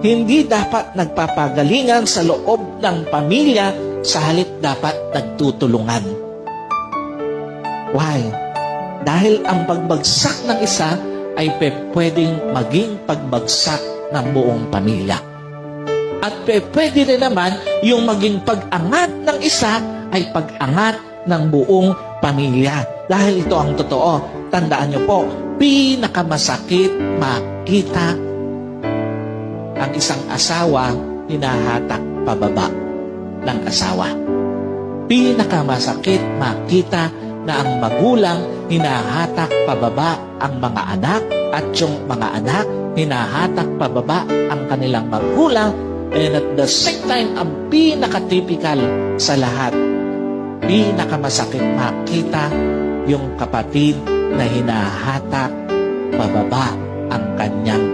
hindi dapat nagpapagalingan sa loob ng pamilya, sa halip dapat nagtutulungan. Why? Dahil ang pagbagsak ng isa ay pwedeng maging pagbagsak ng buong pamilya. At pwede rin naman yung maging pag-angat ng isa ay pag-angat ng buong pamilya. Dahil ito ang totoo. Tandaan niyo po, pinakamasakit makita ang isang asawa hinahatak pababa ng asawa. Pinakamasakit makita na ang magulang hinahatak pababa ang mga anak at yung mga anak hinahatak pababa ang kanilang magulang, and at the same time, ang pinaka-typical sa lahat, pinakamasakit makita yung kapatid na hinahatak pababa ang kanyang